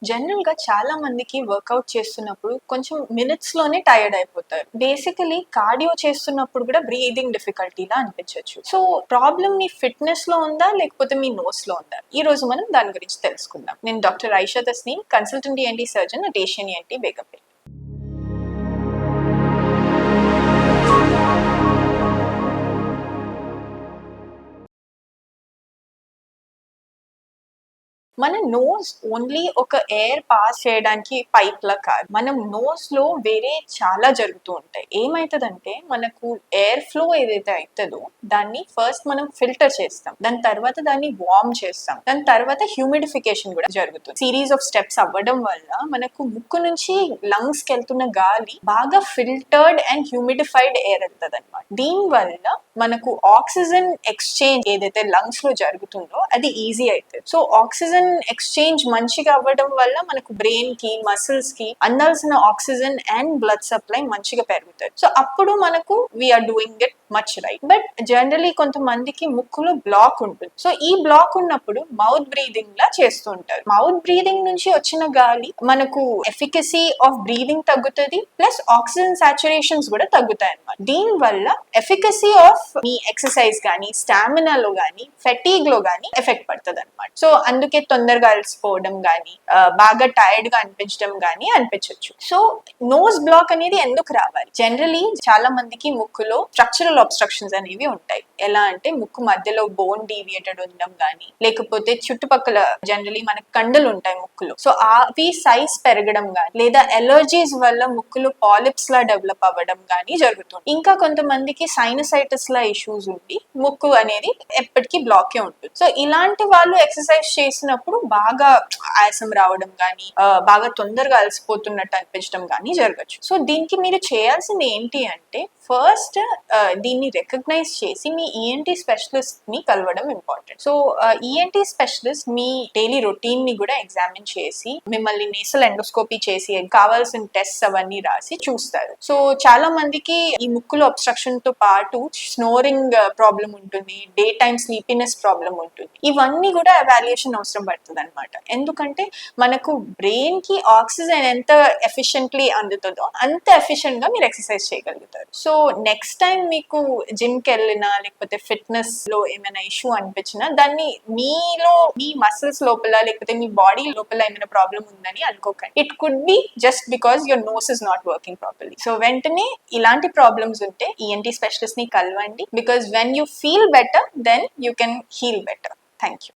General గా చాలా మందికి వర్కౌట్ చేస్తున్నప్పుడు కొంచెం మినిట్స్ లోనే టైర్డ్ అయిపోతారు. బేసికలీ కార్డియో చేస్తున్నప్పుడు కూడా బ్రీదింగ్ డిఫికల్టీలా అనిపించవచ్చు. సో ప్రాబ్లమ్ మీ ఫిట్నెస్ లో ఉందా లేకపోతే మీ నోస్ లో ఉందా? ఈ రోజు మనం దాని గురించి తెలుసుకుందాం. నేను doctor Aisha Tasneem, consultant ENT surgeon at Asian ENT Begumpet. మన నోస్ ఓన్లీ ఒక ఎయిర్ పాస్ చేయడానికి పైప్ లా కాదు. మనం నోస్ లో వేరే చాలా జరుగుతూ ఉంటాయి. ఏమైతుందంటే మనకు ఎయిర్ ఫ్లో ఏదైతే అవుతుందో దాన్ని ఫస్ట్ మనం ఫిల్టర్ చేస్తాం, దాని తర్వాత దాన్ని వార్మ్ చేస్తాం, దాని తర్వాత హ్యూమిడిఫికేషన్ కూడా జరుగుతుంది. సిరీస్ ఆఫ్ స్టెప్స్ అవ్వడం వల్ల మనకు ముక్కు నుంచి లంగ్స్ కి వెళ్తున్న గాలి బాగా ఫిల్టర్డ్ అండ్ హ్యూమిడిఫైడ్ ఎయిర్ వెళ్తుంది అనమాట. దీని వల్ల మనకు ఆక్సిజన్ ఎక్స్చేంజ్ ఏదైతే లంగ్స్ లో జరుగుతుందో అది ఈజీ అవుతుంది. సో ఆక్సిజన్ ఎక్స్చేంజ్ మంచిగా అవ్వడం వల్ల మనకు బ్రెయిన్ కి, మసిల్స్ కి అందాల్సిన ఆక్సిజన్ అండ్ బ్లడ్ సప్లై మంచిగా పెరుగుతుంది. సో అప్పుడు మనకు we're doing it much right. But generally కొంతమందికి ముక్కులో బ్లాక్ ఉంటుంది. సో ఈ బ్లాక్ ఉన్నప్పుడు మౌత్ బ్రీదింగ్ లా చేస్తూ ఉంటారు. మౌత్ బ్రీదింగ్ నుంచి వచ్చిన గాలి మనకు ఎఫికసీ ఆఫ్ బ్రీదింగ్ తగ్గుతుంది, ప్లస్ ఆక్సిజన్ సాచురేషన్స్ కూడా తగ్గుతాయి అన్నమాట. దీని వల్ల ఎఫికసీ ఆఫ్ మీ ఎక్సర్సైజ్ గానీ, స్టామినాలో గానీ, ఫెటీగ్ లో గానీ ఎఫెక్ట్ పడుతుంది అనమాట. సో అందుకే తొందరగా అలసిపోవడం గానీ, బాగా టైర్డ్ గా అనిపించడం గానీ అనిపించవచ్చు. సో నోస్ బ్లాక్ అనేది ఎందుకు రావాలి? జనరలీ చాలా మందికి ముక్కులో స్ట్రక్చరల్ అబ్స్ట్రక్షన్స్ అనేవి ఉంటాయి. ఎలా అంటే ముక్కు మధ్యలో బోన్ డీవియేటెడ్ ఉండడం గానీ, లేకపోతే చుట్టుపక్కల జనరలీ మనకు కండలు ఉంటాయి ముక్కులో, సో అవి సైజ్ పెరగడం గానీ, లేదా ఎలర్జీస్ వల్ల ముక్కులో పాలిప్స్ లా డెవలప్ అవ్వడం గానీ జరుగుతుంది. ఇంకా కొంతమందికి సైనసైటిస్ లా ఇష్యూస్ ఉండి ముక్కు అనేది ఎప్పటికీ బ్లాకే ఉంటుంది. సో ఇలాంటి వాళ్ళు ఎక్సర్సైజ్ చేసినప్పుడు బాగా ఆయాసం రావడం గానీ, బాగా తొందరగా అలసిపోతున్నట్టు అనిపించడం గానీ జరగచ్చు. సో దీనికి మీరు చేయాల్సింది ఏంటి అంటే, ఫస్ట్ దీన్ని రికగ్నైజ్ చేసి మీ ENT స్పెషలిస్ట్ ని కలవడం ఇంపార్టెంట్. సో ENT స్పెషలిస్ట్ మీ డైలీ రొటీన్ ని కూడా ఎగ్జామిన్ చేసి మిమ్మల్ని నేసల్ ఎండోస్కోపీ చేసి కావాల్సిన టెస్ట్ అవన్నీ రాసి చూస్తారు. సో చాలా మందికి ఈ ముక్కులో అబ్స్ట్రక్షన్ తో పాటు స్నోరింగ్ ప్రాబ్లం ఉంటుంది, డే టైమ్ స్లీపీనెస్ ప్రాబ్లం ఉంటుంది. ఇవన్నీ కూడా ఎవాల్యుయేషన్ అవసరం పడుతుంది అనమాట. ఎందుకంటే మనకు బ్రెయిన్ కి ఆక్సిజన్ ఎంత ఎఫిషియెంట్లీ అందుతుందో అంత ఎఫిషియెంట్ గా మీరు ఎక్సర్సైజ్ చేయగలుగుతారు. సో నెక్స్ట్ టైం మీకు జిమ్ కి వెళ్ళినా లేకపోతే ఫిట్నెస్ లో ఏమైనా ఇష్యూ అనిపించినా దాన్ని మీలో, మీ మసిల్స్ లోపల లేకపోతే మీ బాడీ లోపల ఏమైనా ప్రాబ్లం ఉందని అనుకోకండి. It could be just because your nose is not working properly. So వెంటనే ఇలాంటి ప్రాబ్లమ్స్ ఉంటే ENT స్పెషలిస్ట్ ని కలవండి. Because when you feel better then you can heal better. Thank you.